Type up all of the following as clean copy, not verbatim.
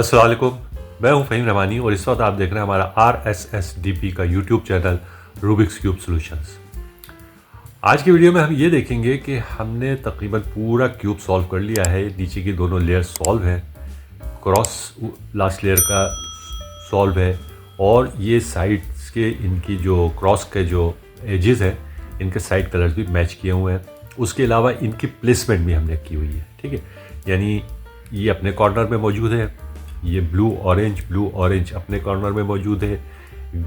अस्सलाम वालेकुम, मैं हूं फ़हीम रहमानी और इस वक्त आप देख रहे हैं हमारा RSSDP का YouTube channel Rubik's cube solutions. आज की वीडियो में हम ये देखेंगे कि हमने तकरीबन पूरा क्यूब सॉल्व कर लिया है। नीचे की दोनों लेयर सॉल्व है, क्रॉस लास्ट लेयर का सॉल्व है और ये साइड्स के इनकी जो क्रॉस के जो एजेस हैं इनके साइड कलर्स भी मैच किए हुए हैं। उसके अलावा इनकी प्लेसमेंट भी हमने की हुई है, ठीक है। यानी ये अपने कॉर्नर में मौजूद है, ये ब्लू ऑरेंज अपने कॉर्नर में मौजूद है,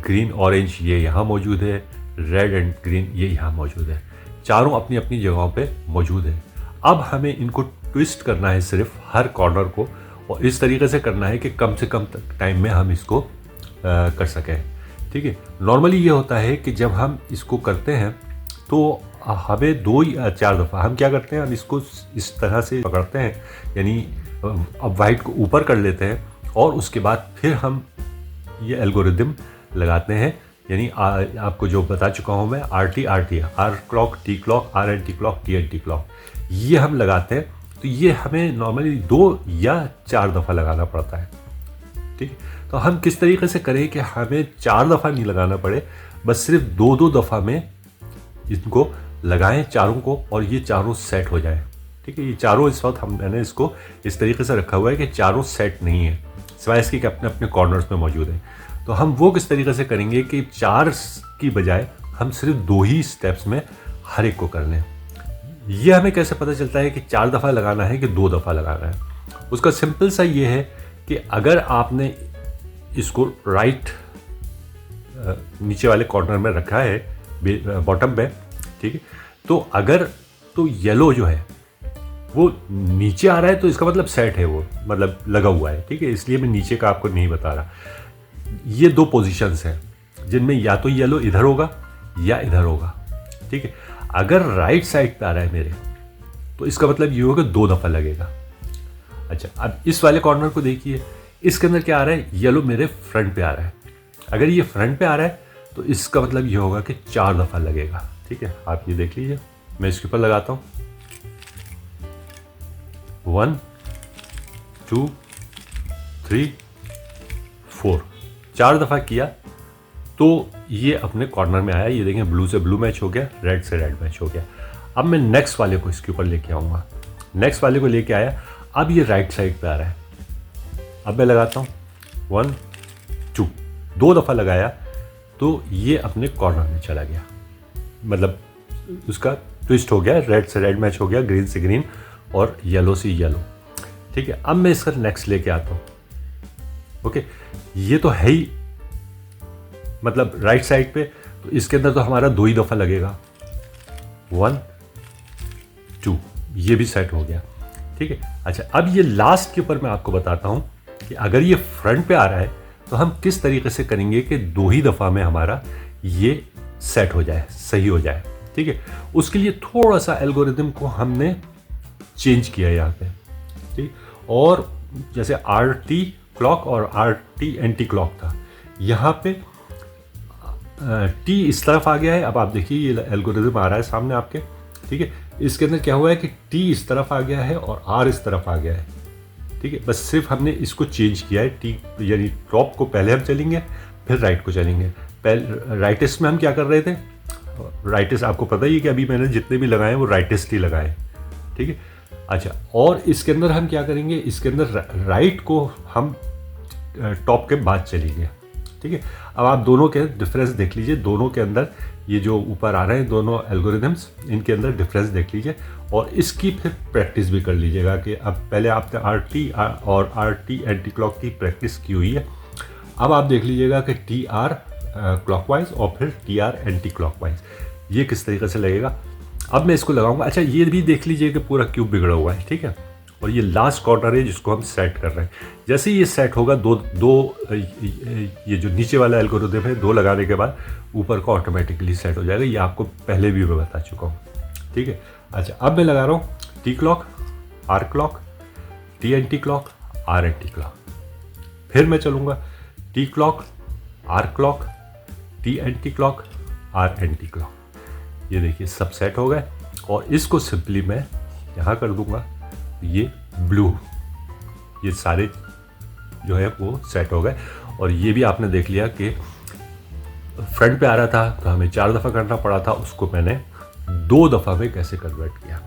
ग्रीन ऑरेंज ये यहाँ मौजूद है, रेड एंड ग्रीन ये यहाँ मौजूद है। चारों अपनी अपनी जगहों पे मौजूद है। अब हमें इनको ट्विस्ट करना है सिर्फ हर कॉर्नर को, और इस तरीके से करना है कि कम से कम टाइम में हम इसको कर सकें, ठीक है। नॉर्मली ये होता है कि जब हम इसको करते हैं तो हमें 2 या 4 दफ़ा हम क्या करते हैं, हम इसको इस तरह से पकड़ते हैं, यानी अब वाइट को ऊपर कर लेते हैं और उसके बाद फिर हम ये एल्गोरिदम लगाते हैं। यानी आपको जो बता चुका हूँ मैं, RT R clock, T clock, RNT clock, TNT clock, ये हम लगाते हैं। तो ये हमें नॉर्मली 2 या 4 दफ़ा लगाना पड़ता है, ठीक है। तो हम किस तरीके से करें कि हमें 4 दफ़ा नहीं लगाना पड़े, बस सिर्फ 2-2 दफ़ा में इनको लगाएं चारों को और ये चारों सेट हो जाए, ठीक है। ये चारों इस वक्त मैंने इसको इस तरीके से रखा हुआ है कि चारों सेट नहीं है, सिवाय इसके कि अपने अपने कॉर्नर्स में मौजूद है। तो हम वो किस तरीके से करेंगे कि 4 की बजाय हम सिर्फ 2 ही स्टेप्स में हर एक को कर लें। ये हमें कैसे पता चलता है कि 4 दफ़ा लगाना है कि 2 दफ़ा लगाना है? उसका सिंपल सा ये है कि अगर आपने इसको राइट नीचे वाले कॉर्नर में रखा है, बॉटम पे, ठीक है, तो अगर तो येलो जो है वो नीचे आ रहा है तो इसका मतलब सेट है, वो मतलब लगा हुआ है, ठीक है। इसलिए मैं नीचे का आपको नहीं बता रहा। ये 2 पोजीशंस हैं जिनमें या तो येलो इधर होगा या इधर होगा, ठीक है। अगर राइट साइड पे आ रहा है मेरे, तो इसका मतलब ये होगा 2 दफ़ा लगेगा। अच्छा, अब इस वाले कॉर्नर को देखिए, इसके अंदर क्या आ रहा है, येलो मेरे फ्रंट पे आ रहा है। अगर ये फ्रंट पे आ रहा है तो इसका मतलब ये होगा कि 4 दफ़ा लगेगा, ठीक है। आप ये देख लीजिए, मैं इसके ऊपर लगाता हूँ। 1 2 3 4, 4 दफ़ा किया तो ये अपने कॉर्नर में आया। ये देखें, ब्लू से ब्लू मैच हो गया, रेड से रेड मैच हो गया। अब मैं नेक्स्ट वाले को इसके ऊपर लेके आऊँगा। नेक्स्ट वाले को लेके आया, अब ये राइट साइड पे आ रहा है। अब मैं लगाता हूँ 1 2, 2 दफ़ा लगाया तो ये अपने कॉर्नर में चला गया, मतलब उसका ट्विस्ट हो गया, रेड से रेड मैच हो गया, ग्रीन से ग्रीन और येलो से येलो, ठीक है। अब मैं इसका नेक्स्ट लेके आता हूँ। ओके, ये तो है ही मतलब राइट साइड पे, तो इसके अंदर तो हमारा 2 ही दफ़ा लगेगा। 1 2, ये भी सेट हो गया, ठीक है। अच्छा, अब ये लास्ट के ऊपर मैं आपको बताता हूँ कि अगर ये फ्रंट पे आ रहा है तो हम किस तरीके से करेंगे कि 2 ही दफ़ा में हमारा ये सेट हो जाए, सही हो जाए, ठीक है। उसके लिए थोड़ा सा एल्गोरिदम को हमने चेंज किया यहाँ पे, ठीक। और जैसे RT क्लॉक और RT एंटी क्लॉक था, यहाँ पे T इस तरफ आ गया है। अब आप देखिए, ये एल्गोरिदम आ रहा है सामने आपके, ठीक है। इसके अंदर क्या हुआ है कि T इस तरफ आ गया है और R इस तरफ आ गया है, ठीक है। बस सिर्फ हमने इसको चेंज किया है। T यानी टॉप को पहले हम चलेंगे, फिर राइट को चलेंगे। पहले राइटिस्ट में हम क्या कर रहे थे, राइटिस्ट आपको पता ही है कि अभी मैंने जितने भी लगाए वो राइटिस्ट ही लगाए, ठीक है। अच्छा, और इसके अंदर हम क्या करेंगे, इसके अंदर राइट को हम टॉप के बाद चलेंगे, ठीक है। अब आप दोनों के डिफरेंस देख लीजिए, दोनों के अंदर ये जो ऊपर आ रहे हैं दोनों एल्गोरिदम्स, इनके अंदर डिफरेंस देख लीजिए और इसकी फिर प्रैक्टिस भी कर लीजिएगा कि अब पहले आपने RT और RT एंटी क्लॉक की प्रैक्टिस की हुई है। अब आप देख लीजिएगा कि TR क्लॉकवाइज और फिर TR एंटी क्लॉकवाइज ये किस तरीके से लगेगा। अब मैं इसको लगाऊंगा। अच्छा, ये भी देख लीजिए कि पूरा क्यूब बिगड़ा हुआ है, ठीक है। और ये लास्ट कॉर्नर है जिसको हम सेट कर रहे हैं। जैसे ही ये सेट होगा, ये जो नीचे वाला एल्गोरिदम है, 2 लगाने के बाद ऊपर का ऑटोमेटिकली सेट हो जाएगा। ये आपको पहले भी मैं बता चुका हूँ, ठीक है। अच्छा, अब मैं लगा रहा हूँ T clock, R clock, TNT clock, RNT clock. फिर मैं चलूँगा T clock, R clock, TNT clock, RNT clock. ये देखिए सब सेट हो गए और इसको सिंपली मैं यहाँ कर दूंगा। ये ब्लू, ये सारे जो है वो सेट हो गए। और ये भी आपने देख लिया कि फ्रंट पे आ रहा था तो हमें 4 दफ़ा करना पड़ा था, उसको मैंने 2 दफ़ा में कैसे कन्वर्ट किया।